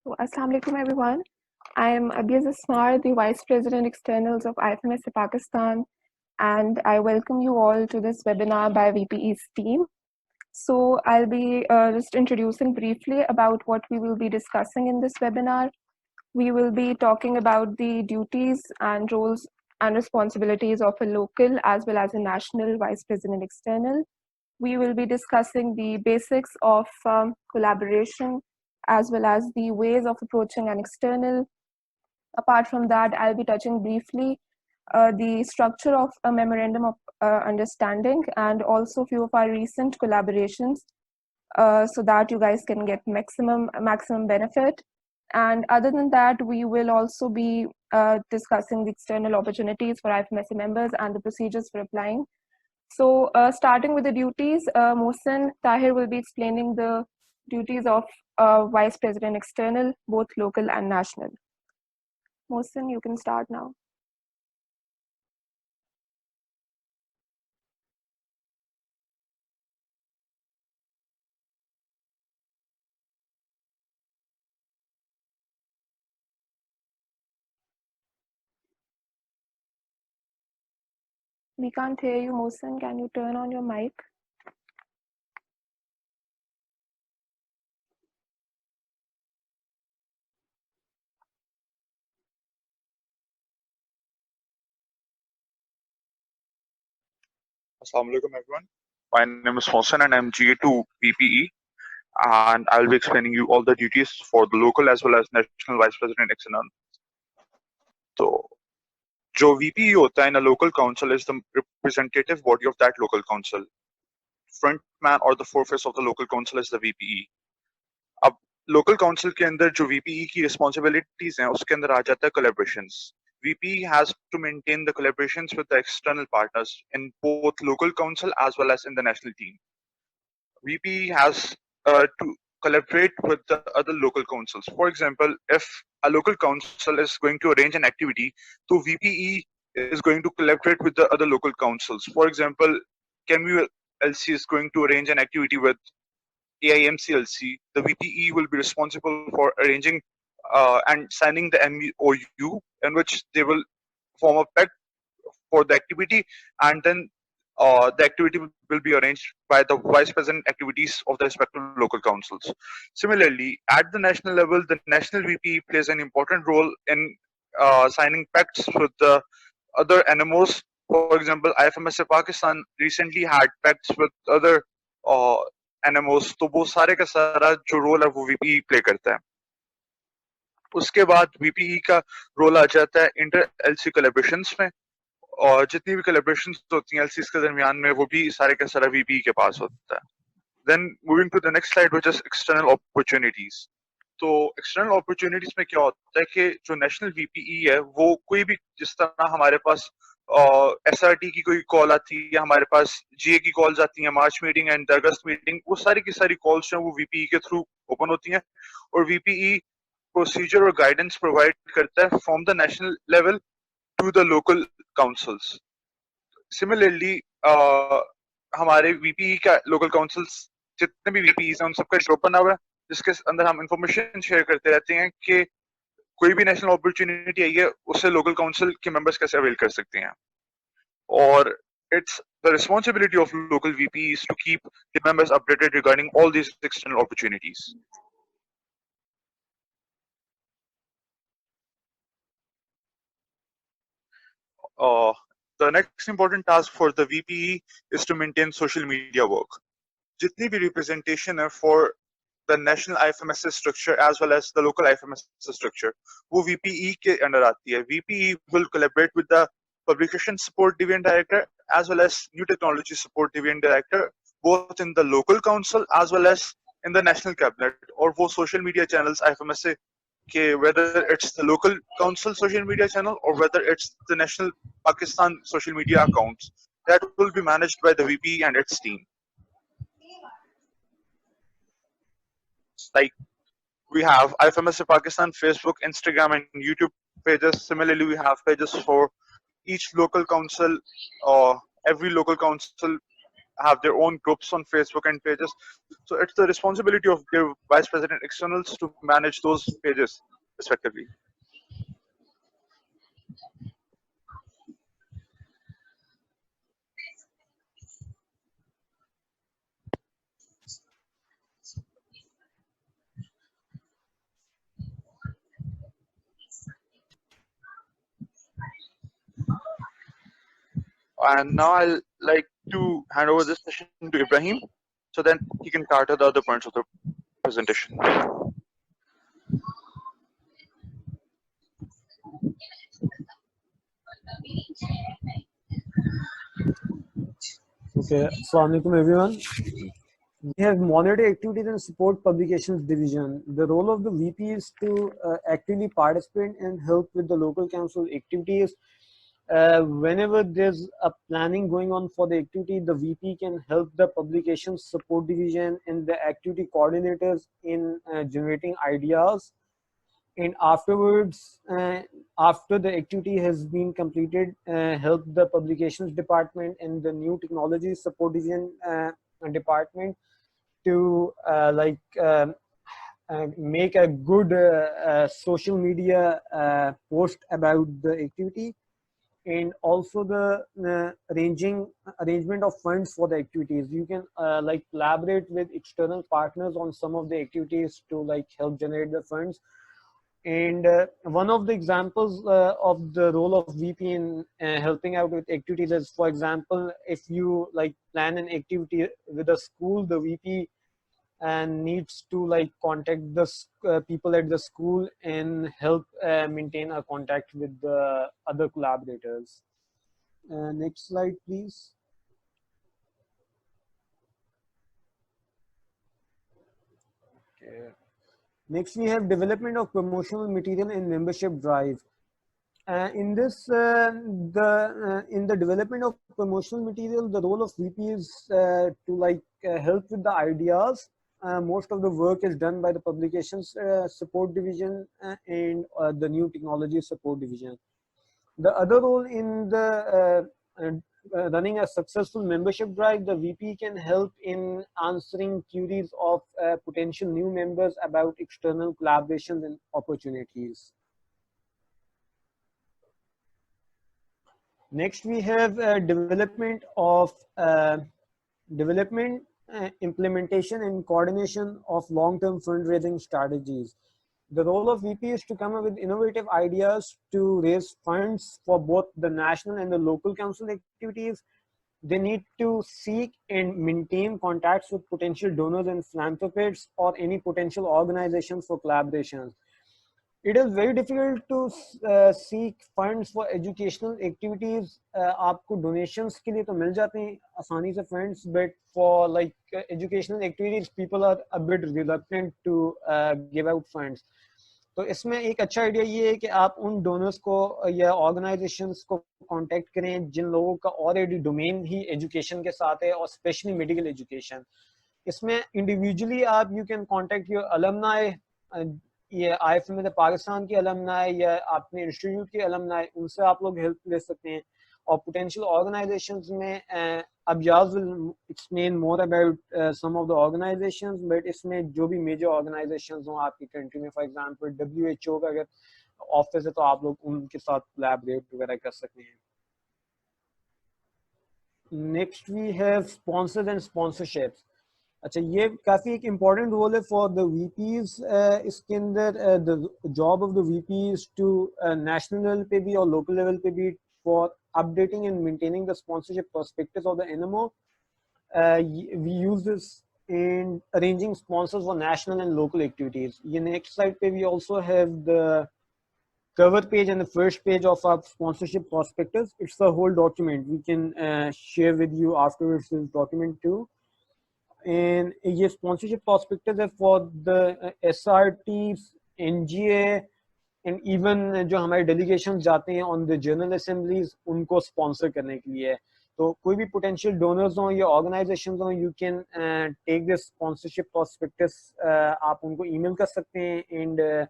So, Assalamu alaikum everyone. I am Abiaz Asmar, the Vice President Externals of IFMSA Pakistan, and I welcome you all to this webinar by VPE's team. So, I'll be just introducing briefly about what we will be discussing in this webinar. We will be talking about the duties and roles and responsibilities of a local as well as a national Vice President External. We will be discussing the basics of collaboration as well as the ways of approaching an external. Apart from that, I'll be touching briefly the structure of a memorandum of understanding and also a few of our recent collaborations so that you guys can get maximum benefit. And other than that, we will also be discussing the external opportunities for IFMSA members and the procedures for applying. So starting with the duties, Mohsen Tahir will be explaining the duties of Vice President External, both local and national. Mohsen, you can start now. We can't hear you, Mohsen. Can you turn on your mic? Assalamu alaikum everyone. My name is Hossein and I'm GA2 VPE, and I'll be explaining you all the duties for the local as well as national vice president external. So, जो VPE होता है in a local council is the representative body of that local council. Front man or the foreface of the local council is the VPE. अब local council के अंदर जो VPE की responsibilities हैं उसके अंदर आ जाता है collaborations. VPE has to maintain the collaborations with the external partners in both local council as well as in the national team. VPE has to collaborate with the other local councils. For example, if a local council is going to arrange an activity, so VPE is going to collaborate with the other local councils. For example, KMU LC is going to arrange an activity with AIMCLC. The VPE will be responsible for arranging and signing the MOU in which they will form a pact for the activity, and then the activity will be arranged by the vice president activities of the respective local councils. Similarly, at the national level, the national VP plays an important role in signing pacts with the other NMOs. For example, IFMSA Pakistan recently had pacts with other NMOs. तो वो सारे का सारा जो role है वो VPE play करता है. उसके बाद VPE का रोल आ जाता है इंटर LC कोलैबोरेशंस में, और जितनी भी कोलैबोरेशंस होती हैं एलसीज के दरमियान में वो भी सारे का सारा VPE के पास होता है. Then moving to the next slide which is external opportunities. तो एक्सटर्नल अपॉर्चुनिटीज में क्या होता है कि जो नेशनल VPE है वो कोई भी, जिस तरह हमारे पास SRT की कोई कॉल आती है या हमारे पास GA की कॉल्स आती हैं, मार्च मीटिंग एंड अगस्त मीटिंग, वो सारी की सारी कॉल्स जो है वो VPE के थ्रू ओपन होती हैं और VPE प्रोसीजर और गाइडेंस प्रोवाइड करता है from the national level to the local councils. Similarly, हमारे VPE का local councils जितने भी VPEs हैं उन सबका ग्रुप बना हुआ है जिसके अंदर हम इंफॉर्मेशन शेयर करते रहते हैं कि कोई भी नेशनल अपॉर्चुनिटी आई है उससे लोकल काउंसिल के मेंबर्स कैसे अवेल कर सकते हैं. और it's the responsibility of local VPEs to keep the members updated regarding all these external opportunities. The next important task for the VPE is to maintain social media work. जितनी भी representation है for the national IFMSA structure as well as the local IFMSA structure, वो VPE के अंदर आती है. VPE will collaborate with the publication support division director as well as new technology support division director, both in the local council as well as in the national cabinet. और वो social media channels IFMSA के, whether it's the local council social media channel or whether it's the national Pakistan social media accounts, that will be managed by the VPE and its team. Like we have IFMSA Pakistan Facebook, Instagram and YouTube pages. Similarly, we have pages for each local council or every local council have their own groups on Facebook and pages. So it's the responsibility of their vice president externals to manage those pages respectively. And now I'll like to hand over this session to Ibrahim, so then he can cover the other points of the presentation. Okay, Assalamu alaikum everyone. We have monitored activities and support publications division. The role of the VP is to actively participate and help with the local council activities. Whenever there's a planning going on for the activity, the VP can help the publications support division and the activity coordinators in generating ideas. And afterwards, after the activity has been completed, help the publications department and the new technology support division department to make a good social media post about the activity, and also the arrangement of funds for the activities. You can collaborate with external partners on some of the activities to help generate the funds. And one of the examples of the role of VP in helping out with activities is, for example, if you plan an activity with a school, the VP needs to contact the people at the school and help maintain a contact with the other collaborators. Next slide, please. Okay. Next, we have development of promotional material and membership drive. In the development of promotional material, the role of VP is to help with the ideas. Most of the work is done by the publications support division and the new technology support division. The other role in the running a successful membership drive, the VP can help in answering queries of potential new members about external collaborations and opportunities. Next, we have development, implementation and coordination of long-term fundraising strategies. The role of VP is to come up with innovative ideas to raise funds for both the national and the local council activities. They need to seek and maintain contacts with potential donors and philanthropists or any potential organizations for collaborations. It is very difficult to seek funds for educational activities. आपको donations के लिए तो मिल जाते हैं आसानी से funds, but for educational activities, people are a bit reluctant to give out funds. तो इसमें एक अच्छा आइडिया ये है कि आप उन डोनर्स को या ऑर्गेनाइजेशंस को कांटेक्ट करें जिन लोगों का ऑलरेडी डोमेन ही एजुकेशन के साथ है, और स्पेशली मेडिकल एजुकेशन. इसमें इंडिविजुअली आप you can contact your alumni, ये IFMS पाकिस्तान की अलमनाई या अपने इंस्टीट्यूट के अलमनाई, उनसे आप लोग हेल्प ले सकते हैं. और पोटेंशियल ऑर्गेनाइजेशंस में Abyaz will explain more about some of the organizations, but इसमें जो भी मेजर ऑर्गेनाइजेशंस हों आपकी कंट्री में, फॉर एग्जांपल WHO का अगर ऑफिस है तो आप लोग उनके साथ कोलैबोरेट वगैरह कर सकते हैं. Next we have sponsors and sponsorships. अच्छा, ये काफ़ी एक इम्पॉर्टेंट रोल है फॉर द VPs. इसके अंदर the job of the VPs to national level पे भी और लोकल लेवल पे भी for updating and maintaining the sponsorship perspectives of the NMO. We use this in arranging sponsors for national and local activities. In the next slide page, we also have the cover page and the first page of our sponsorship prospectus. It's the whole document. We can share with you afterwards this document too. And ये sponsorship prospectus है for the SRTs, NGA, and even जो हमारे delegation जाते हैं on the general assemblies, उनको sponsor करने के लिए. तो कोई भी पोटेंशियल डोनर्स हों या ऑर्गेनाइजेशंस हों, you can take this sponsorship prospectus. आप उनको ईमेल कर सकते हैं एंड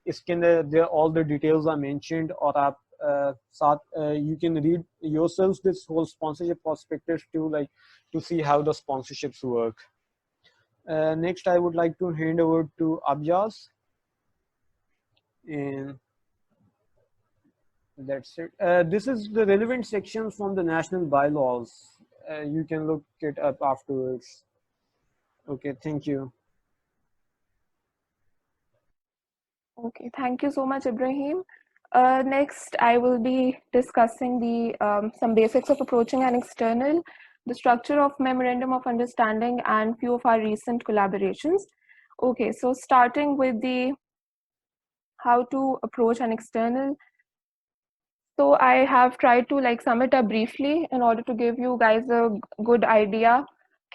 इसके अंदर all the details are mentioned, और आप you can read yourselves this whole sponsorship prospectus to see how the sponsorships work. Next, I would like to hand over to Abjas, and that's it. This is the relevant sections from the national bylaws. You can look it up afterwards. Okay, thank you. Okay, thank you so much, Ibrahim. Next, I will be discussing the some basics of approaching an external, the structure of memorandum of understanding, and few of our recent collaborations. Okay, so starting with the how to approach an external. So I have tried to like sum it up briefly in order to give you guys a good idea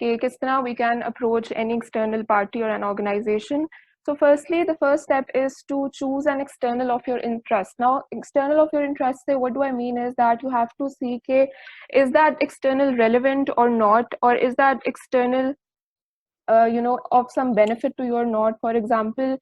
कि किस तरह we can approach any external party or an organization. So firstly, the first step is to choose an external of your interest. Now, external of your interest, say, what do I mean is that you have to see कि is that external relevant or not, or is that external of some benefit to you or not. For example,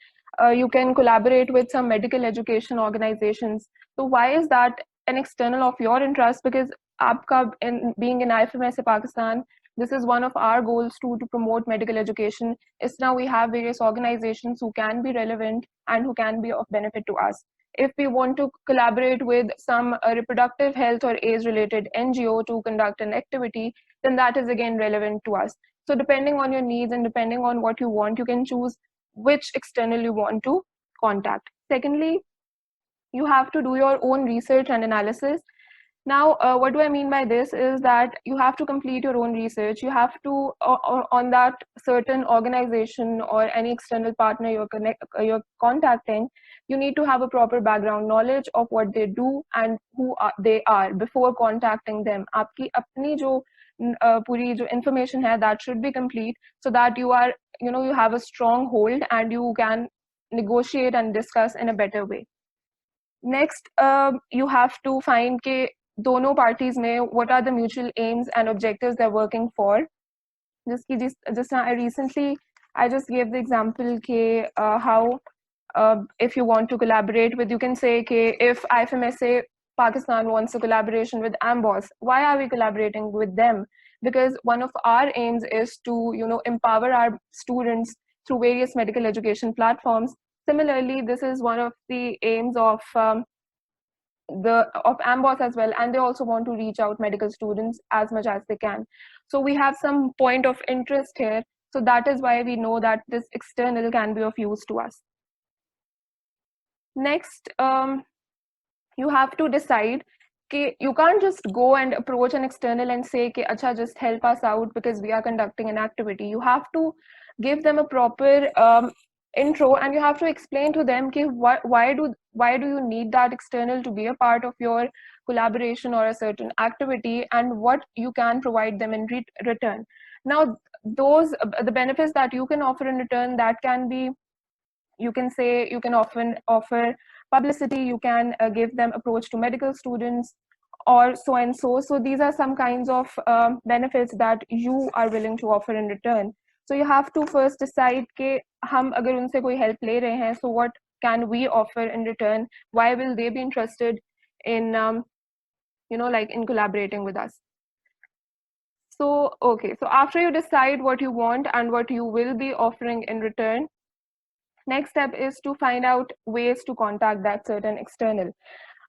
you can collaborate with some medical education organizations. So why is that an external of your interest? Because aapka in being in IFMSA Pakistan, this is one of our goals to promote medical education. Is now we have various organizations who can be relevant and who can be of benefit to us. If we want to collaborate with some reproductive health or age related NGO to conduct an activity, then that is again relevant to us. So depending on your needs and depending on what you want, you can choose which external you want to contact. Secondly, you have to do your own research and analysis. Now, what do I mean by this is that you have to complete your own research. You have to, on that certain organization or any external partner you're contacting, you need to have a proper background knowledge of what they do and who they are before contacting them. आपकी अपनी जो पूरी जो information है, that should be complete so that you are, you have a strong hold and you can negotiate and discuss in a better way. Next, you have to find के दोनों parties में what are the mutual aims and objectives they're working for. Just recently I just gave the example के how if you want to collaborate with, you can say के if IFMSA Pakistan wants a collaboration with AMBOSS, why are we collaborating with them? Because one of our aims is to empower our students through various medical education platforms. Similarly, this is one of the aims of AMBOSS as well, and they also want to reach out medical students as much as they can. So we have some point of interest here. So that is why we know that this external can be of use to us. Next, you have to decide कि you can't just go and approach an external and say कि अच्छा just help us out because we are conducting an activity. You have to give them a proper intro and you have to explain to them कि why do you need that external to be a part of your collaboration or a certain activity, and what you can provide them in return. Now, those the benefits that you can offer in return, that can be, you can say, you can often offer publicity, you can give them approach to medical students or so and so. So these are some kinds of benefits that you are willing to offer in return. So you have to first decide कि हम अगर उनसे कोई help ले रहे हैं, so what can we offer in return? Why will they be interested in in collaborating with us? So okay, so after you decide what you want and what you will be offering in return, next step is to find out ways to contact that certain external.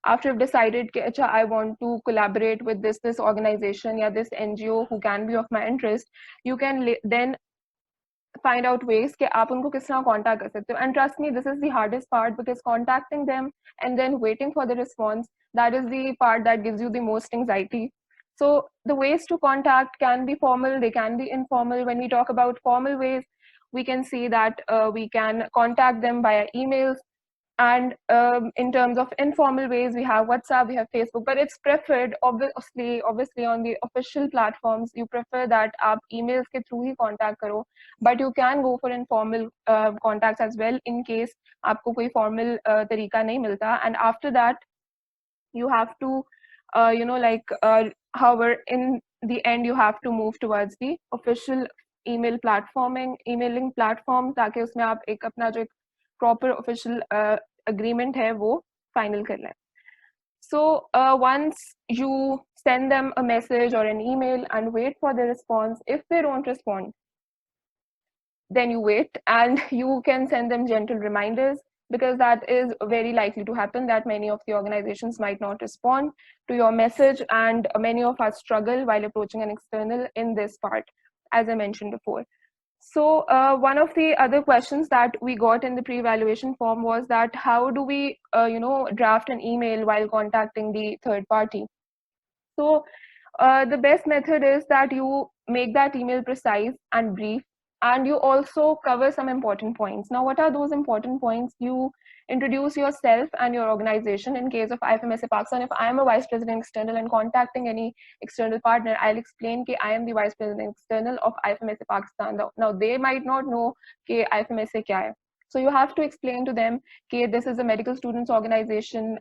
After you've decided कि I want to collaborate with this organization or this NGO who can be of my interest, you can then find out ways कि आप उनको किस तरह contact कर सकते हो. And trust me, this is the hardest part, because contacting them and then waiting for the response, that is the part that gives you the most anxiety. So the ways to contact can be formal, they can be informal. When we talk about formal ways, we can see that we can contact them via emails. And in terms of informal ways, we have WhatsApp, we have Facebook, but it's preferred, obviously on the official platforms, you prefer that aap emails ke through hi contact karo, but you can go for informal contacts as well in case aapko koi formal tarika nahi milta. And after that, you have to, however, in the end, you have to move towards the official emailing platform, ताकि उसमें आप एक अपना जो proper official agreement है वो final कर लें. So once you send them a message or an email and wait for the response, if they don't respond, then you wait and you can send them gentle reminders, because that is very likely to happen, that many of the organizations might not respond to your message, and many of us struggle while approaching an external in this part, as I mentioned before. So one of the other questions that we got in the pre-evaluation form was that how do we draft an email while contacting the third party. So the best method is that you make that email precise and brief, and you also cover some important points. Now, what are those important points? You introduce yourself and your organization. In case of IFMSA Pakistan, if I am a vice president external and contacting any external partner, I'll explain that I am the vice president external of IFMSA Pakistan. Now, they might not know that IFMSA kya hai. So you have to explain to them that this is a medical students organization.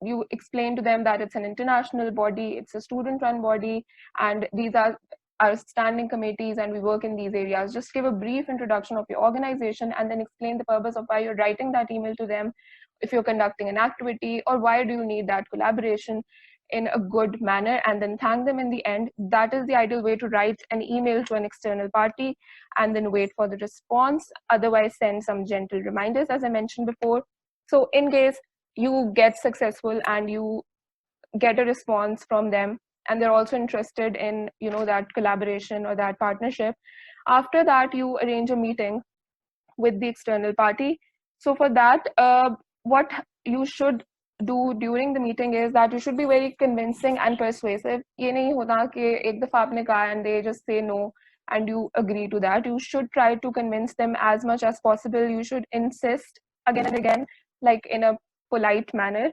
You explain to them that it's an international body, it's a student-run body, and these are our standing committees, and we work in these areas. Just give a brief introduction of your organization, and then explain the purpose of why you're writing that email to them, if you're conducting an activity, or why do you need that collaboration, in a good manner, and then thank them in the end. That is the ideal way to write an email to an external party, and then wait for the response. Otherwise, send some gentle reminders, as I mentioned before. So in case you get successful and you get a response from them, and they're also interested in that collaboration or that partnership, after that you arrange a meeting with the external party. So for that, what you should do during the meeting is that you should be very convincing and persuasive. ये नहीं होता कि एक दफा आपने कहा and they just say no and you agree to that. You should try to convince them as much as possible. You should insist again and again, like in a polite manner,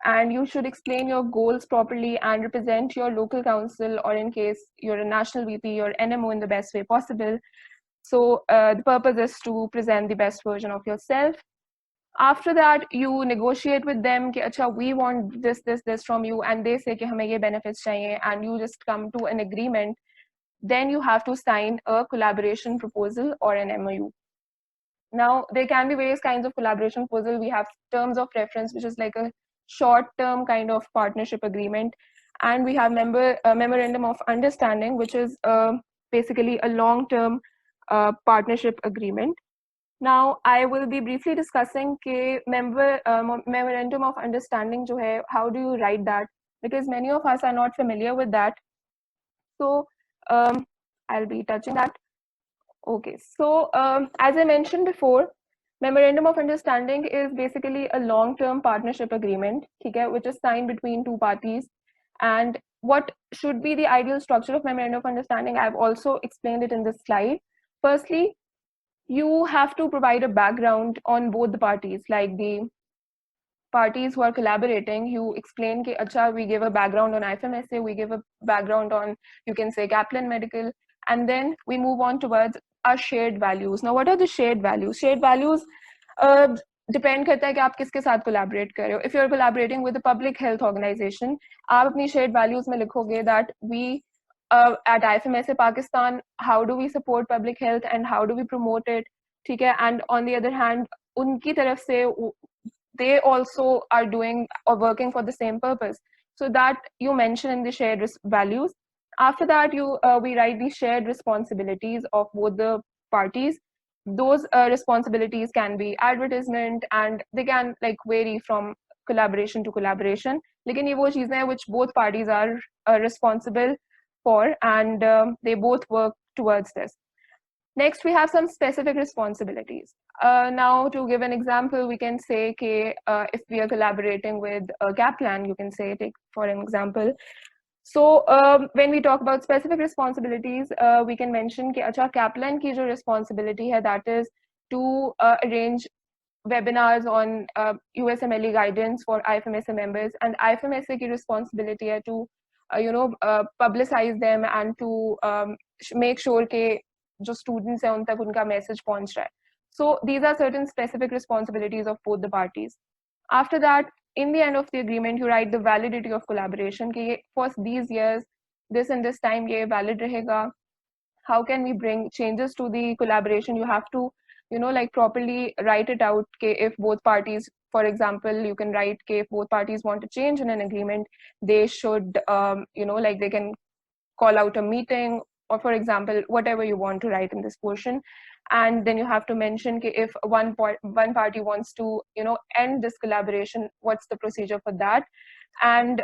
and you should explain your goals properly and represent your local council, or in case you're a national VP or NMO, in the best way possible. So the purpose is to present the best version of yourself. After that, you negotiate with them कि अच्छा, we want this from you, and they say कि हमें ये benefits चाहिए, and you just come to an agreement. Then you have to sign a collaboration proposal or an MOU. Now, there can be various kinds of collaboration proposal. We have terms of reference, which is like a short-term kind of partnership agreement, and we have memorandum of understanding, which is basically a long-term partnership agreement. Now, I will be briefly discussing memorandum of understanding jo hai, how do you write that, because many of us are not familiar with that. So I'll be touching that. Okay, so as I mentioned before, memorandum of understanding is basically a long-term partnership agreement, which is signed between two parties. And what should be the ideal structure of memorandum of understanding, I've also explained it in this slide. Firstly, you have to provide a background on both the parties, like the parties who are collaborating. You explain कि अच्छा, we give a background on IFMSA, we give a background on, you can say, Kaplan Medical, and then we move on towards our shared values. Now, what are the shared values? Shared values depend करता है कि आप किसके साथ collaborate कर रहे हो. If you're collaborating with a public health organization, आप अपनी shared values में लिखोगे that we at IFMSA Pakistan, how do we support public health and how do we promote it, ठीक है? And on the other hand, उनकी तरफ से they also are doing or working for the same purpose. So that you mention in the shared values. After that, we write the shared responsibilities of both the parties. Those responsibilities can be advertisement, and they can like vary from collaboration to collaboration. लेकिन ये वो चीजें हैं which both parties are responsible for, and they both work towards this. Next, we have some specific responsibilities. Now, to give an example, we can say if we are collaborating with Kaplan, you can say, take for an example. So when we talk about specific responsibilities, we can mention कि अच्छा, Kaplan की जो responsibility है, that is to arrange webinars on USMLE guidance for IFMSA members, and IFMSA की responsibility है to publicize them and to make sure कि जो students हैं उन तक उनका message पहुंच रहा है. So these are certain specific responsibilities of both the parties. After that, in the end of the agreement, you write the validity of collaboration कि for these years, this and this time ये valid रहेगा. How can we bring changes to the collaboration? You have to like properly write it out if both parties for example, you can write if both parties want to change in an agreement, they should, like they can call out a meeting, or for example, whatever you want to write in this portion. And then you have to mention if one party wants to, end this collaboration, what's the procedure for that. And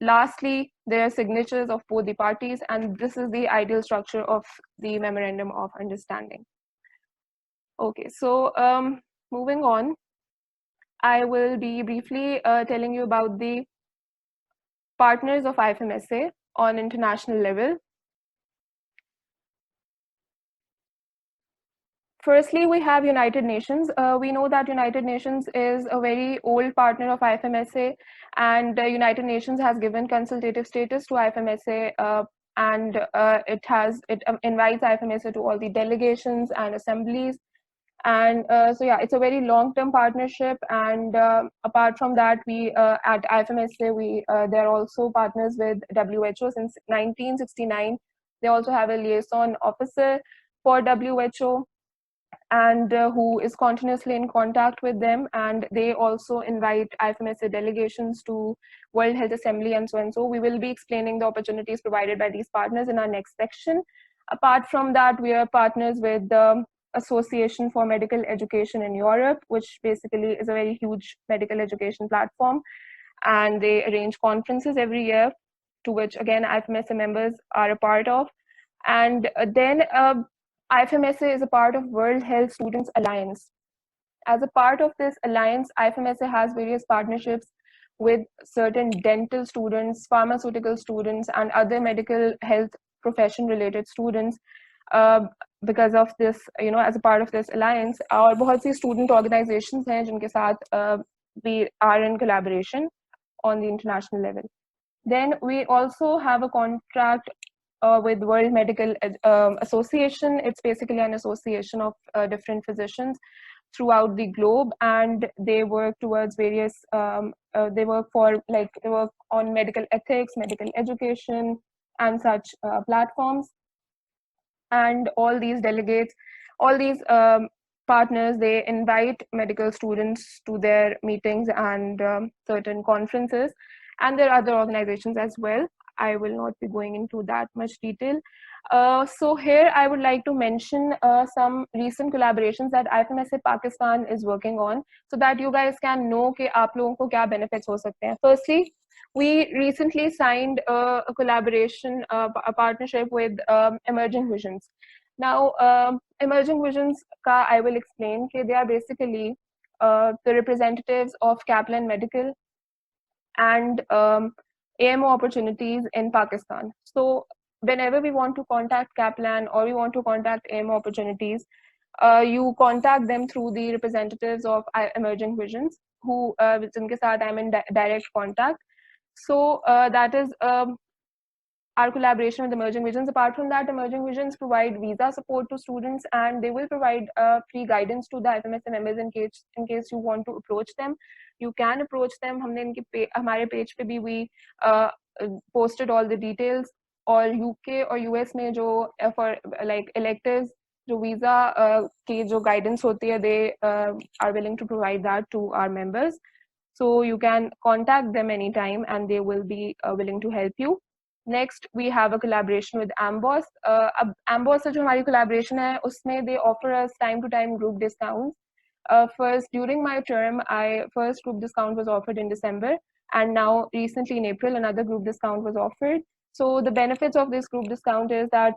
lastly, there are signatures of both the parties, and this is the ideal structure of the memorandum of understanding. Okay, so moving on, I will be briefly telling you about the partners of IFMSA on international level. Firstly, we have United Nations. We know that United Nations is a very old partner of IFMSA, and United Nations has given consultative status to IFMSA, and it invites IFMSA to all the delegations and assemblies. And so yeah, it's a very long-term partnership. And apart from that, we at IFMSA, they're also partners with WHO since 1969. They also have a liaison officer for WHO, and who is continuously in contact with them, and they also invite IFMSA delegations to World Health Assembly and so and so. We will be explaining the opportunities provided by these partners in our next section. Apart from that, we are partners with the Association for Medical Education in Europe, which basically is a very huge medical education platform, and they arrange conferences every year, to which again IFMSA members are a part of. And then IFMSA is a part of World Health Students Alliance. As a part of this alliance, IFMSA has various partnerships with certain dental students, pharmaceutical students, and other medical health profession related students. Because of this, as a part of this alliance, और बहुत सी student organizations हैं जिनके साथ we are in collaboration on the international level. Then we also have a contract with World Medical Association. It's basically an association of different physicians throughout the globe, and they work towards various, they work on medical ethics, medical education, and such platforms. And all these delegates, all these partners, they invite medical students to their meetings and certain conferences, and there are other organizations as well. I will not be going into that much detail. So here I would like to mention some recent collaborations that IFMSA Pakistan is working on, so that you guys can know कि आप लोगों को क्या benefits हो सकते हैं. Firstly, we recently signed a collaboration, a partnership with Emerging Visions. Now, Emerging Visions ka I will explain कि they are basically the representatives of Kaplan Medical and AMO opportunities in Pakistan. So whenever we want to contact Kaplan or we want to contact AMO opportunities, you contact them through the representatives of Emerging Visions, who जिनके साथ I'm in direct contact. So that is our collaboration with Emerging Visions. Apart from that, Emerging Visions provide visa support to students, and they will provide free guidance to the IFMSA members in case you want to approach them. You can approach them. हमने इनके हमारे page पे भी we posted all the details. और UK और US में जो for like electives जो visa की जो guidance होती है, they are willing to provide that to our members. So you can contact them anytime, and they will be willing to help you. Next, we have a collaboration with Amboss. Amboss से जो हमारी collaboration है, उसमें they offer us time-to-time group discounts. First, during my term, first group discount was offered in December, and now recently in April, another group discount was offered. So the benefits of this group discount is that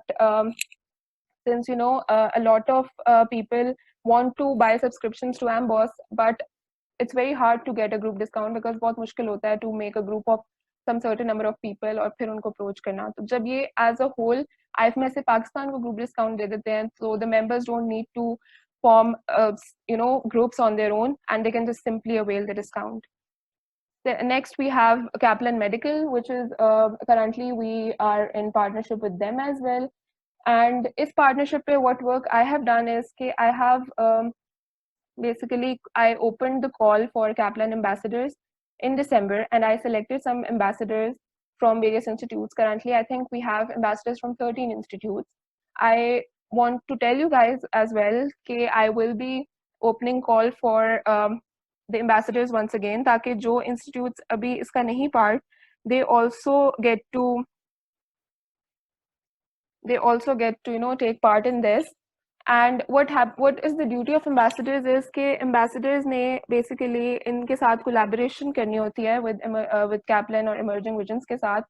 since a lot of people want to buy subscriptions to Amboss, but it's very hard to get a group discount because बहुत मुश्किल होता है to make a group of some certain number of people और फिर उनको approach करना. तो जब ये as a whole IFMSA Pakistan को group discount दे देते हैं, so the members don't need to form groups on their own, and they can just simply avail the discount. Next, we have Kaplan Medical, which is currently we are in partnership with them as well. And इस partnership पे what work I have done is कि I have basically I opened the call for Kaplan ambassadors in December, and I selected some ambassadors from various institutes. Currently, I think we have ambassadors from 13 institutes. I want to tell you guys as well that I will be opening call for the ambassadors once again, ताकि जो institutes अभी इसका नहीं part, they also get to take part in this. And what is the duty of ambassadors is कि ambassadors ने basically इनके साथ collaboration करनी होती है with Kaplan और Emerging Visions के साथ,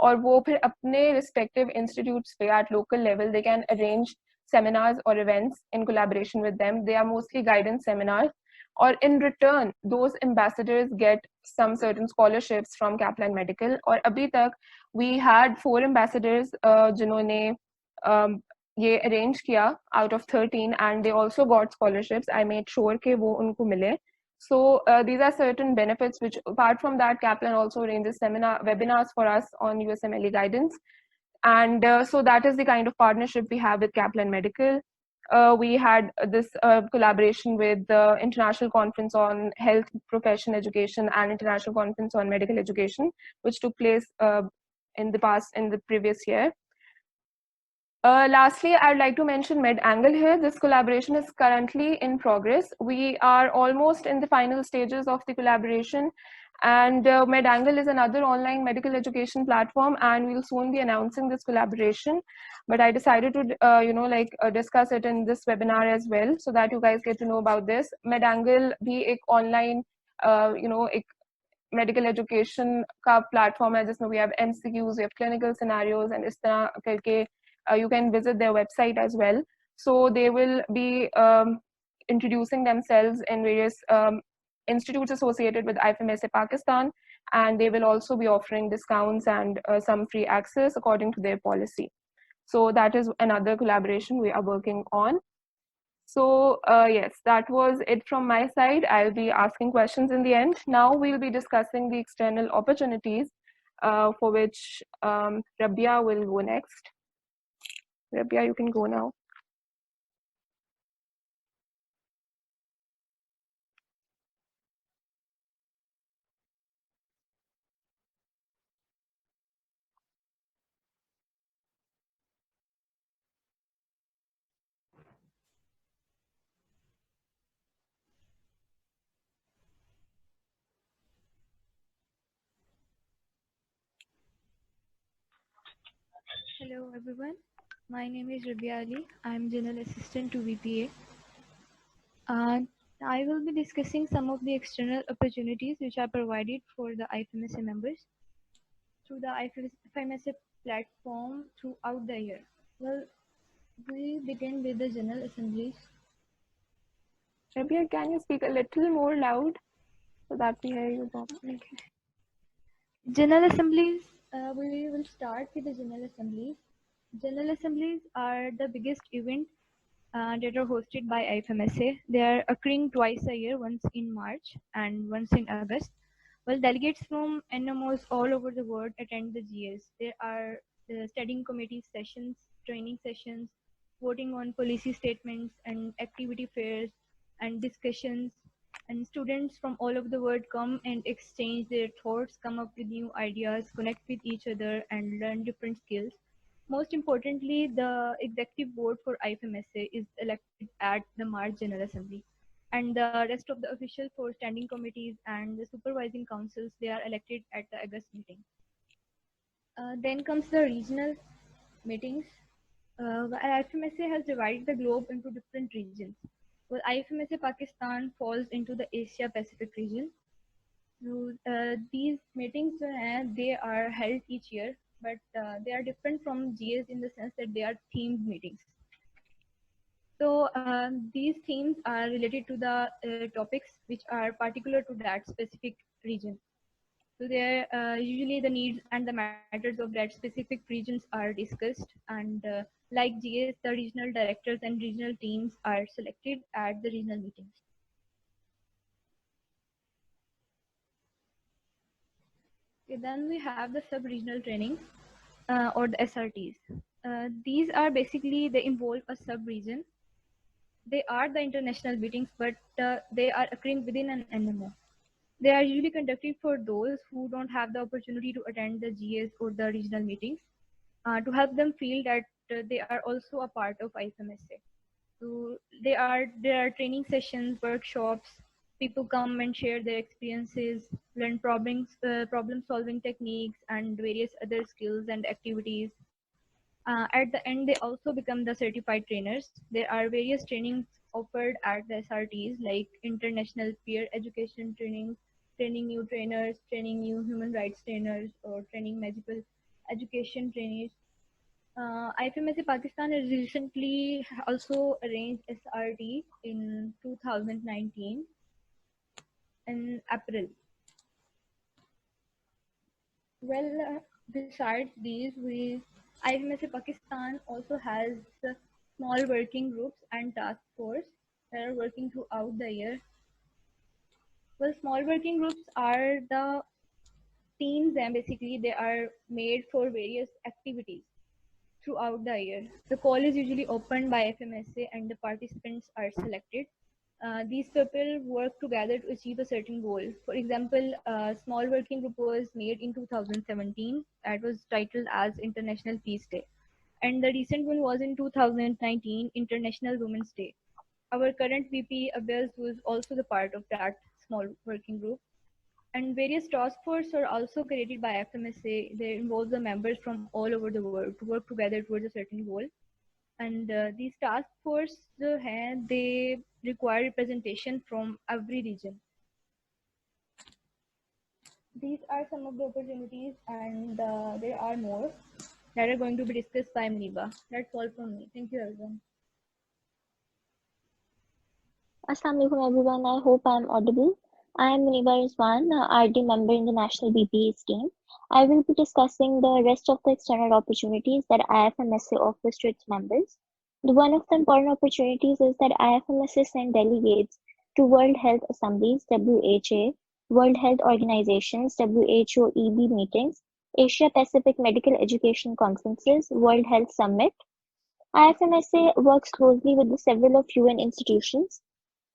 और वो फिर अपने respective institutes पे at local level they can arrange seminars or events in collaboration with them. They are mostly guidance seminars, or in return those ambassadors get some certain scholarships from Kaplan Medical. और अभी तक we had 4 ambassadors जिन्होंने ये arrange किया out of 13, and they also got scholarships. I made sure कि वो उनको मिले. So these are certain benefits which, apart from that, Kaplan also arranges webinars for us on USMLE guidance. And so that is the kind of partnership we have with Kaplan Medical. We had this collaboration with the International Conference on Health Profession Education and International Conference on Medical Education, which took place in the previous year. Lastly, I would like to mention MedAngle here. This collaboration is currently in progress. We are almost in the final stages of the collaboration, and MedAngle is another online medical education platform, and we'll soon be announcing this collaboration. But I decided to discuss it in this webinar as well, so that you guys get to know about this. MedAngle भी एक online एक medical education का platform है जिसमें we have MCQs, we have clinical scenarios, and इस तरह करके you can visit their website as well. So they will be introducing themselves in various institutes associated with IFMSA Pakistan, and they will also be offering discounts and some free access according to their policy. So that is another collaboration we are working on. So yes, that was it from my side. I'll be asking questions in the end. Now we'll be discussing the external opportunities for which Rabia will go next. Rabia, you can go now. Hello everyone, my name is Rabia Ali. I'm General Assistant to VPA. I will be discussing some of the external opportunities which are provided for the IFMSA members through the IFMSA platform throughout the year. Well, we begin with the General Assemblies. Rabia, can you speak a little more loud so that we hear you properly? Okay. General Assemblies, we will start with the General Assemblies. General Assemblies are the biggest event that are hosted by IFMSA. They are occurring twice a year, once in March and once in August. Well, delegates from NMOs all over the world attend the GS. There are studying committee sessions, training sessions, voting on policy statements and activity fairs and discussions. And students from all over the world come and exchange their thoughts, come up with new ideas, connect with each other and learn different skills. Most importantly, the executive board for IFMSA is elected at the March General Assembly, and the rest of the officials for standing committees and the supervising councils, they are elected at the August meeting. Then comes the regional meetings. IFMSA has divided the globe into different regions. Well, IFMSA Pakistan falls into the Asia Pacific region. So, these meetings they are held each year, but they are different from GS in the sense that they are themed meetings. So these themes are related to the topics which are particular to that specific region. So there usually the needs and the matters of that specific regions are discussed, and like GS, the regional directors and regional teams are selected at the regional meetings. Okay, then we have the sub-regional trainings or the SRTs. These are basically, they involve a sub-region. They are the international meetings, but they are occurring within an NMO. They are usually conducted for those who don't have the opportunity to attend the GS or the regional meetings, to help them feel that they are also a part of IFMSA. So there are training sessions, workshops, People come and share their experiences, learn problem solving techniques, and various other skills and activities. At the end, they also become the certified trainers. There are various trainings offered at the SRTs, like international peer education training, training new trainers, training new human rights trainers, or training medical education trainees. IFMSA Pakistan has recently also arranged SRT in 2019 in April. Well, besides these, IFMSA Pakistan also has small working groups and task force that are working throughout the year. Well, small working groups are the teams, and basically they are made for various activities throughout the year. The call is usually opened by FMSA and the participants are selected. These people work together to achieve a certain goal. For example, a small working group was made in 2017 that was titled as International Peace Day. And the recent one was in 2019, International Women's Day. Our current VP, Abels, was also the part of that small working group. And various task forces are also created by FMSA. They involve the members from all over the world to work together towards a certain goal. And these task forces, they require representation from every region. These are some of the opportunities, and there are more that are going to be discussed by Muniba. That's all from me. Thank you, everyone. Assalamu alaikum everyone, I hope I am audible. I am Muniba Rizwan, RD member in the National BPEs team. I will be discussing the rest of the external opportunities that IFMSA offers to its members. One of the important opportunities is that IFMSA send delegates to World Health Assemblies, WHA, World Health Organizations, WHO-EB meetings, Asia Pacific Medical Education Conferences, World Health Summit. IFMSA works closely with several of UN institutions,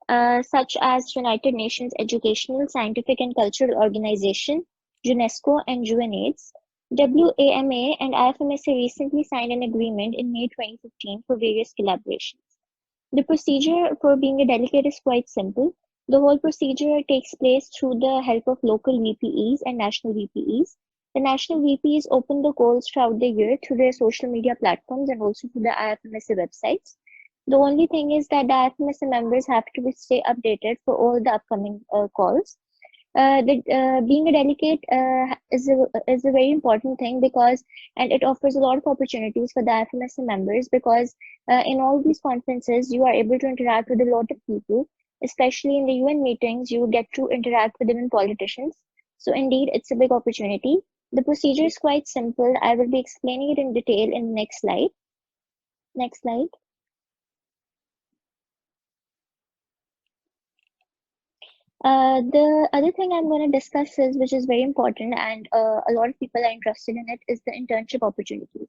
such as United Nations Educational, Scientific and Cultural Organization, UNESCO and UNAIDS. WAMA and IFMSA recently signed an agreement in May 2015 for various collaborations. The procedure for being a delegate is quite simple. The whole procedure takes place through the help of local VPEs and national VPEs. The national VPEs open the calls throughout the year through their social media platforms and also through the IFMSA websites. The only thing is that the IFMSA members have to stay updated for all the upcoming calls. Being a delegate is a very important thing and it offers a lot of opportunities for the IFMSA members because in all these conferences you are able to interact with a lot of people, especially in the UN meetings you get to interact with even politicians. So indeed, it's a big opportunity. The procedure is quite simple. I will be explaining it in detail in the next slide. Next slide. The other thing I'm going to discuss is, which is very important and a lot of people are interested in it, is the internship opportunities.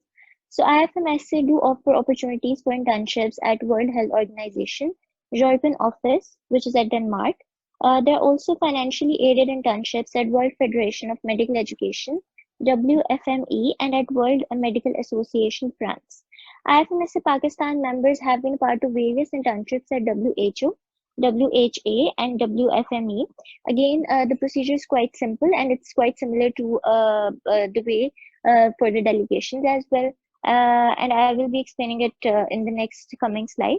So IFMSA do offer opportunities for internships at World Health Organization, European Office, which is at Denmark. There are also financially aided internships at World Federation of Medical Education, WFME, and at World Medical Association, France. IFMSA Pakistan members have been part of various internships at WHO, WHA and WFME. Again, the procedure is quite simple and it's quite similar to the way for the delegations as well. And I will be explaining it in the next coming slide.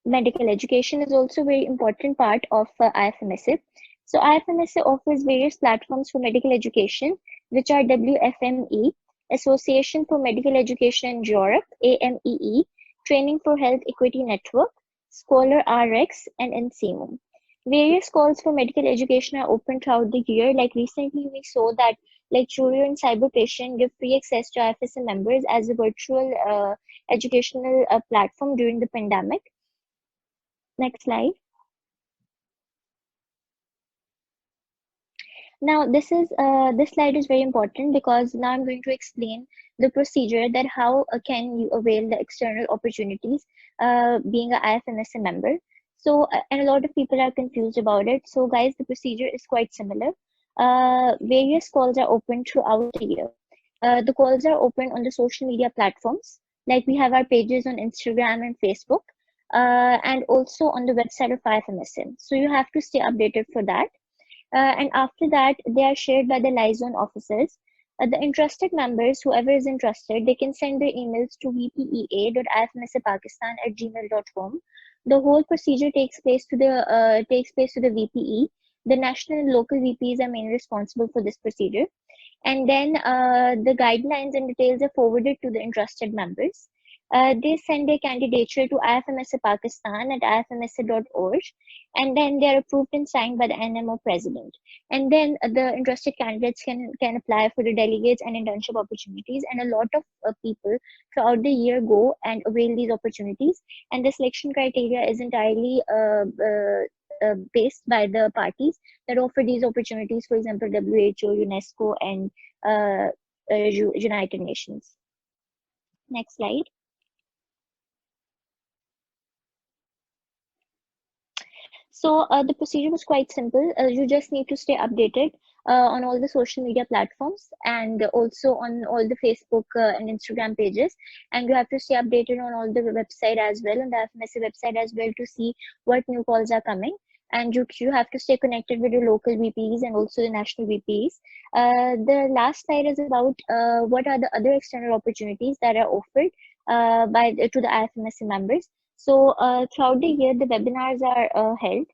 Medical education is also a very important part of IFMSA. So IFMSA offers various platforms for medical education, which are WFME, Association for Medical Education in Europe, AMEE, Training for Health Equity Network, Scholar RX, and NCMO. Various calls for medical education are open throughout the year. Like recently, we saw that like Churio and Cyberpatient give free access to IFSA members as a virtual educational platform during the pandemic. Next slide. Now, this slide is very important because now I'm going to explain the procedure that how can you avail the external opportunities being an IFMSA member. So, and a lot of people are confused about it. So, guys, the procedure is quite similar. Various calls are open throughout the year. The calls are open on the social media platforms. Like we have our pages on Instagram and Facebook. and also on the website of IFMSA. So you have to stay updated for that. And after that, they are shared by the liaison officers. The interested members, whoever is interested, they can send their emails to vpea.ifmsapakistan@gmail.com. The whole procedure takes place to the VPE. The national and local VPs are mainly responsible for this procedure. And then the guidelines and details are forwarded to the interested members. They send their candidature to IFMSA Pakistan at ifmsa.org, and then they are approved and signed by the NMO president. And then the interested candidates can apply for the delegates and internship opportunities. And a lot of people throughout the year go and avail these opportunities. And the selection criteria is entirely based by the parties that offer these opportunities, for example, WHO, UNESCO, and United Nations. Next slide. So the procedure was quite simple. You just need to stay updated on all the social media platforms and also on all the Facebook and Instagram pages. And you have to stay updated on all the website as well, on the IFMSA website as well, to see what new calls are coming. And you have to stay connected with your local VPs and also the national VPs. The last slide is about what are the other external opportunities that are offered to the IFMSA members. So throughout the year, the webinars are held.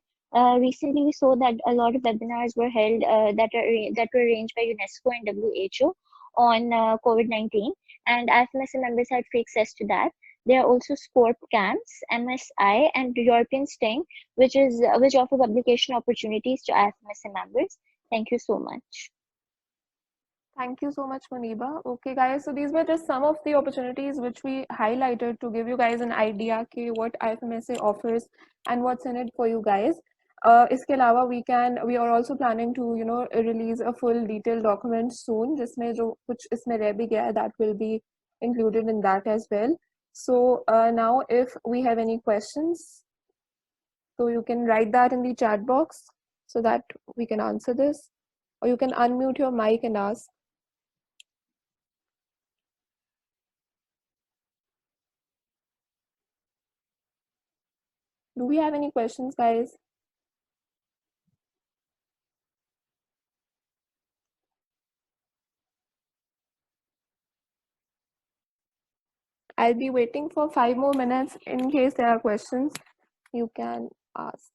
Recently, we saw that a lot of webinars were held that were arranged by UNESCO and WHO on COVID-19, and IFMSA members had free access to that. There are also SCORP camps, MSI, and European STING, which offer publication opportunities to IFMSA members. Thank you so much. Thank you so much, Muniba. Okay, guys, so these were just some of the opportunities which we highlighted to give you guys an idea कि what IFMSA offers and what's in it for you guys. इसके अलावा we are also planning to release a full detailed document soon, जिसमें जो कुछ इसमें रह भी गया है, that will be included in that as well. So now if we have any questions, so you can write that in the chat box so that we can answer this, or you can unmute your mic and ask. Do we have any questions, guys? I'll be waiting for 5 more minutes. In case there are questions, you can ask.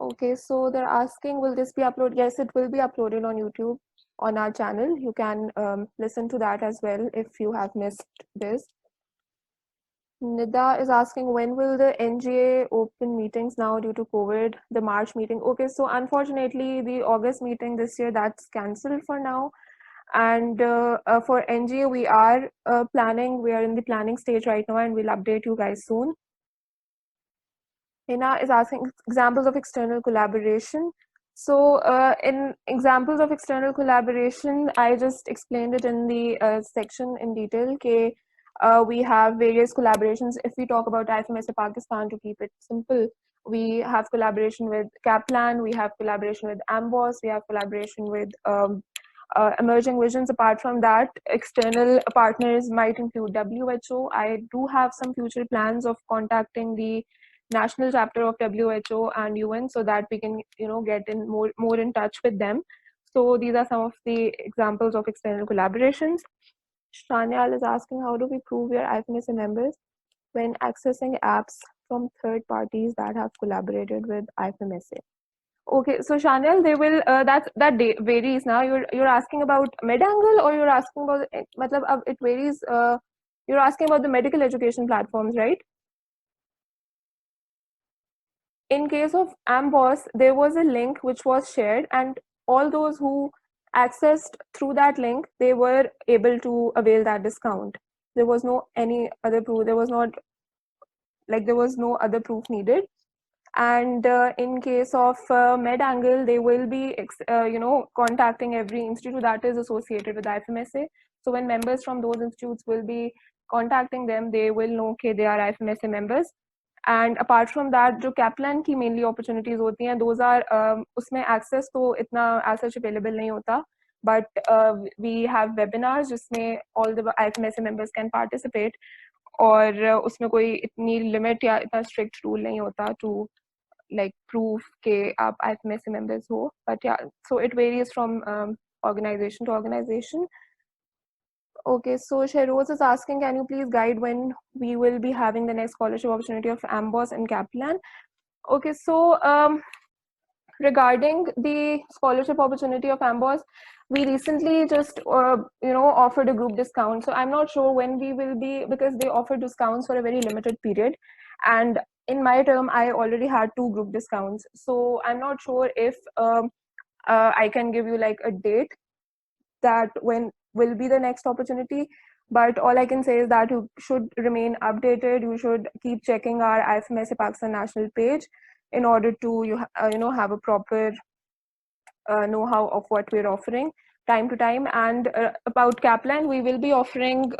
Okay, so they're asking, will this be uploaded? Yes, it will be uploaded on YouTube on our channel. You can listen to that as well if you have missed this. Nida is asking, when will the NGA open meetings now due to COVID, the March meeting? Okay, so unfortunately, the August meeting this year, that's cancelled for now. And for NGA, we are in the planning stage right now, and we'll update you guys soon. Hina is asking examples of external collaboration. So in examples of external collaboration, I just explained it in the section in detail. Okay, we have various collaborations. If we talk about IFMSA Pakistan, to keep it simple, we have collaboration with Kaplan, we have collaboration with Amboss, we have collaboration with Emerging Visions. Apart from that, external partners might include WHO. I do have some future plans of contacting the national chapter of WHO and UN so that we can get in more in touch with them. So these are some of the examples of external collaborations. Shanyal is asking, how do we prove we are IFMSA members when accessing apps from third parties that have collaborated with IFMSA? Okay, so Shanyal, they will that varies now. You're asking about MedAngle, or you're asking about it varies. You're asking about the medical education platforms, right? In case of Amboss, there was a link which was shared, and all those who accessed through that link, they were able to avail that discount. There was no any other proof. There was no other proof needed. And in case of MedAngle, they will be contacting every institute that is associated with IFMSA. So when members from those institutes will be contacting them, they will know okay, they are IFMSA members. And apart from that, जो Kaplan की mainly opportunities होती हैं, those are उसमें access तो इतना as such available नहीं होता, but we have webinars जिसमें all the IFMSA members can participate, और उसमें कोई इतनी limit या इतना strict rule नहीं होता to like prove के आप IFMSA members हो, but yeah, so it varies from organization to organization. Okay, so Shehroz is asking, can you please guide when we will be having the next scholarship opportunity of Amboss and Kaplan? Okay, so regarding the scholarship opportunity of Amboss, we recently just offered a group discount. So I'm not sure when we will be, because they offer discounts for a very limited period, and in my term I already had 2 group discounts. So I'm not sure if I can give you like a date that when will be the next opportunity, but all I can say is that you should remain updated. You should keep checking our IFMSA Pakistan national page in order to have a proper know-how of what we're offering time to time. And about Kaplan, we will be offering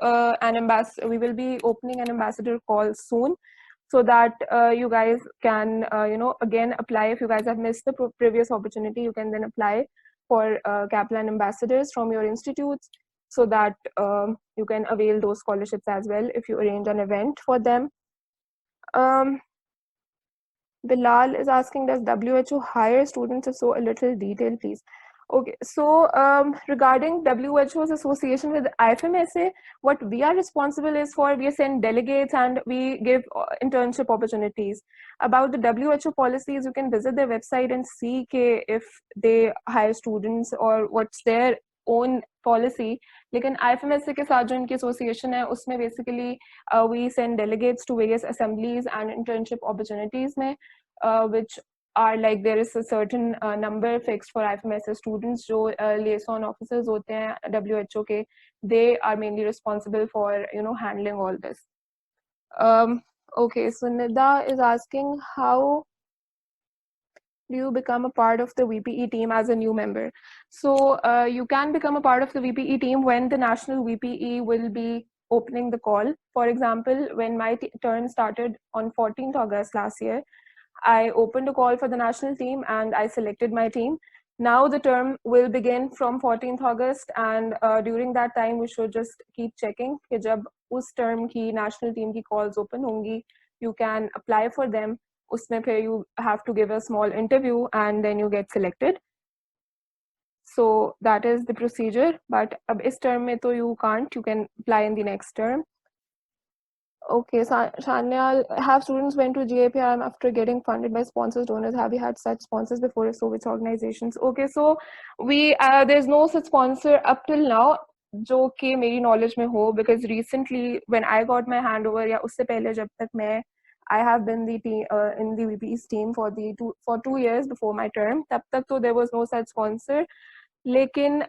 we will be opening an ambassador call soon, so that you guys can again apply. If you guys have missed the previous opportunity, you can then apply for Kaplan ambassadors from your institutes, so that you can avail those scholarships as well if you arrange an event for them. Bilal is asking, does WHO hire students? If so, a little detail, please. Okay, so regarding WHO's association with IFMSA, what we are responsible is for, we send delegates and we give internship opportunities. About the WHO policies, you can visit their website and see if they hire students or what's their own policy. लेकिन IFMSA के साथ जो इनकी association है, उसमें basically we send delegates to various assemblies and internship opportunities में, which are like, there is a certain number fixed for IFMSA students. जो liaison officers होते हैं WHO के, they are mainly responsible for handling all this. Okay, so Nida is asking, how do you become a part of the VPE team as a new member? So you can become a part of the VPE team when the national VPE will be opening the call. For example, when my turn started on 14th August last year, I opened a call for the national team and I selected my team. Now the term will begin from 14th August, and during that time we should just keep checking कि जब उस term की national team की calls open होंगी, you can apply for them. उसमें फिर you have to give a small interview and then you get selected. So that is the procedure. But अब इस term में तो you can't, you can apply in the next term. Okay, Shania, have students went to GAPRM after getting funded by sponsors, donors? Have you had such sponsors before? So which organizations? Okay, so we there's no such sponsor up till now जो कि मेरी knowledge में हो, because recently when I got my handover या उससे पहले जब तक मैं I have been the team in the VPE's team for 2 years before my term. तब तक तो there was no such sponsor. लेकिन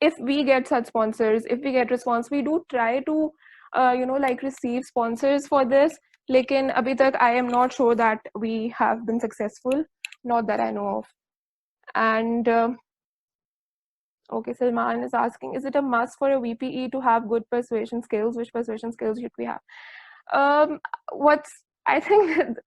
if we get such sponsors, if we get response, we do try to like receive sponsors for this. लेकिन अभी तक I am not sure that we have been successful, not that I know of. And okay, Salman is asking, is it a must for a VPE to have good persuasion skills? Which persuasion skills should we have? I think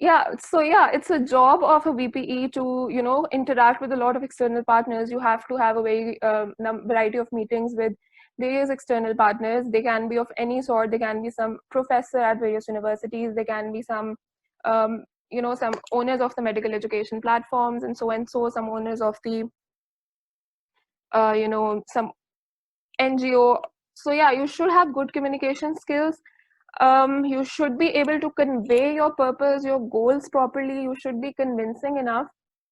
it's a job of a VPE to interact with a lot of external partners. You have to have a very variety of meetings with various external partners. They can be of any sort. They can be some professor at various universities. They can be some some owners of the medical education platforms and so and so, some owners of the some NGO. So yeah, you should have good communication skills. You should be able to convey your purpose, your goals properly. You should be convincing enough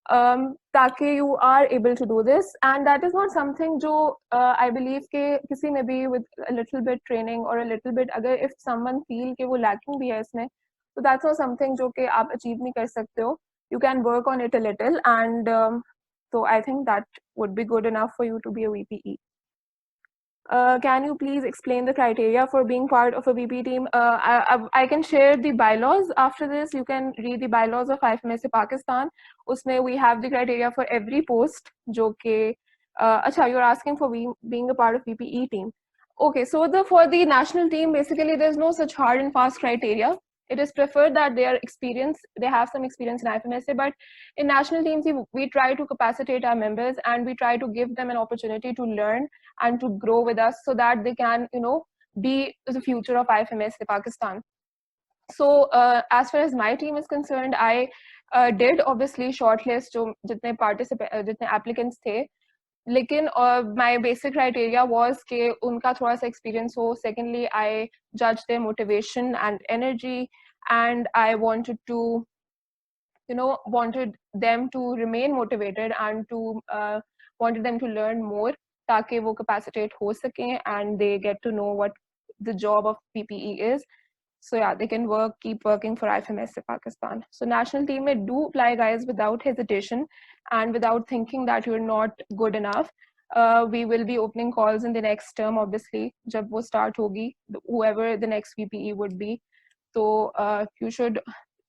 ताकि you are able to do this. And that is not something जो I believe कि किसी में भी with a little bit training or a little bit, अगर if someone feel कि वो lacking भी है इसमें, so that's not something जो कि आप achieve नहीं कर सकते हो. You can work on it a little, and so I think that would be good enough for you to be a VPE. Can you please explain the criteria for being part of a VP team? I can share the bylaws after this. You can read the bylaws of IFMSA Pakistan. Usme we have the criteria for every post. Jo ke, acha, you're asking for being a part of VPE team. Okay, so for the national team, basically there's no such hard and fast criteria. it is preferred that they have some experience in IFMSA, but in national teams, we try to capacitate our members and we try to give them an opportunity to learn and to grow with us so that they can, be the future of IFMSA Pakistan. So as far as my team is concerned, I did obviously shortlist जो जितने applicants थे, लेकिन my basic criteria was कि उनका थोड़ा सा experience हो. Secondly, I judged their motivation and energy, and I wanted them to remain motivated and wanted them to learn more ताकि वो capacitate हो सकें and they get to know what the job of PPE is. So yeah, they can keep working for IFMSA Pakistan. So national team में do apply, guys, without hesitation and without thinking that you're not good enough. We will be opening calls in the next term, obviously, जब वो start होगी, whoever the next VPE would be. So you should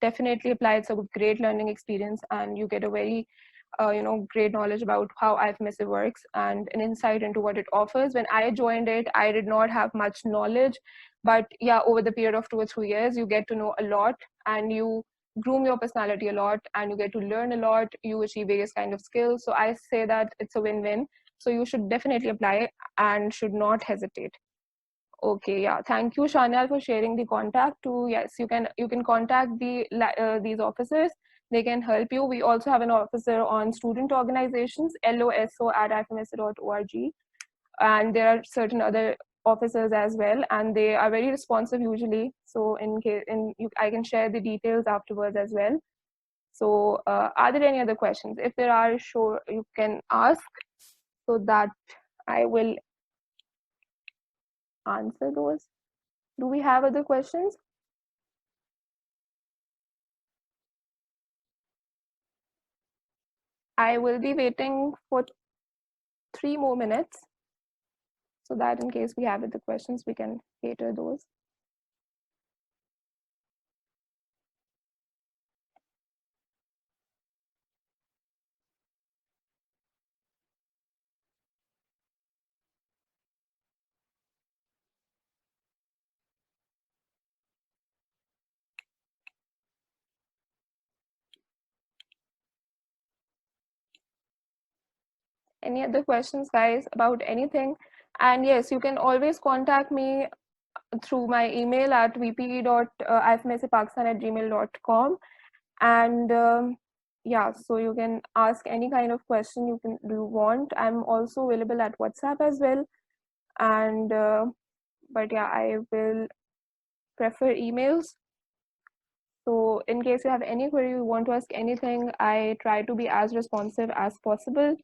definitely apply. It's a great learning experience and you get a very great knowledge about how IFMSA works and an insight into what it offers. When I joined it, I did not have much knowledge, but yeah, over the period of 2 or 3 years, you get to know a lot and you groom your personality a lot and you get to learn a lot. You achieve various kind of skills. So I say that it's a win-win. So you should definitely apply and should not hesitate. Okay, yeah, thank you, Shanyal, for sharing the contact to. Yes, you can contact these officers. They can help you. We also have an officer on student organizations, loso@ifmsa.org, and there are certain other officers as well, and they are very responsive usually. So I can share the details afterwards as well. So are there any other questions? If there are, sure, you can ask so that I will answer those. Do we have other questions? I will be waiting for 3 more minutes so that in case we have other questions, we can cater those. Any other questions, guys, about anything? And yes, you can always contact me through my email at vpe.ifmsapakistan@gmail.com. And yeah, so you can ask any kind of question you want. I'm also available at WhatsApp as well. And but yeah, I will prefer emails. So in case you have any query, you want to ask anything, I try to be as responsive as possible.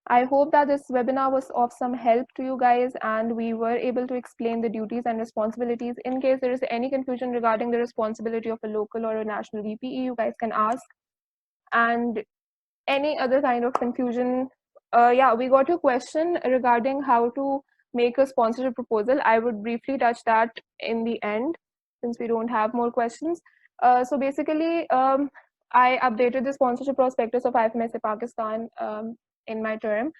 I hope that this webinar was of some help to you guys and we were able to explain the duties and responsibilities. In case there is any confusion regarding the responsibility of a local or a national VPE, you guys can ask. And any other kind of confusion, yeah, we got a question regarding how to make a sponsorship proposal. I would briefly touch that in the end since we don't have more questions. So basically, I updated the sponsorship prospectus of IFMSA Pakistan in my term.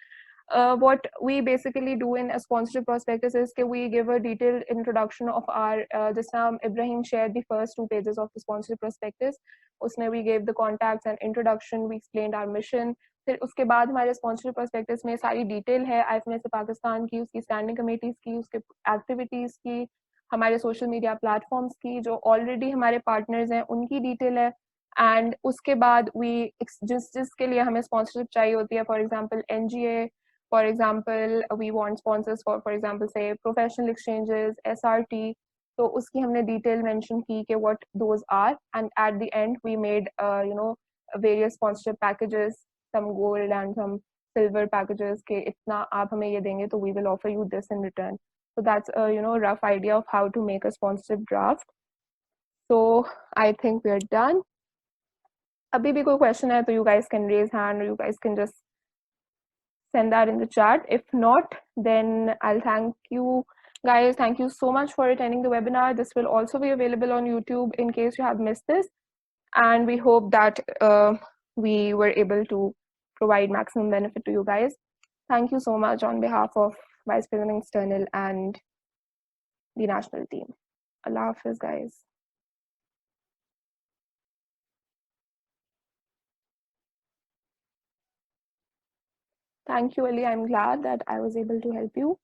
What we basically do in a sponsorship prospectus is that we give a detailed introduction of our, just now Ibrahim shared the first 2 pages of the sponsorship prospectus. Usme we gave the contacts and introduction, we explained our mission. फिर उसके बाद हमारे sponsorship prospectus में सारी detail है IFMSA Pakistan की, उसकी standing committees की, उसके activities की, हमारे social media platforms की, जो already हमारे partners हैं उनकी detail है. And उसके बाद we जिसके लिए हमें sponsorship चाहिए होती है, for example NGA, for example we want sponsors for example say professional exchanges, SRT. So uski humne detail mention ki ke what those are, and at the end we made various sponsorship packages, some gold and some silver packages ke itna aap hame ye denge to we will offer you this in return. So that's a rough idea of how to make a sponsorship draft. So I think we're done. Abhi bhi koi question hai to you guys can raise hand or you guys can just send that in the chat. If not, then I'll thank you guys. Thank you so much for attending the webinar. This will also be available on YouTube in case you have missed this. And we hope that we were able to provide maximum benefit to you guys. Thank you so much on behalf of Vice President External and the national team. Allah Hafiz, guys. Thank you, Ali. I'm glad that I was able to help you.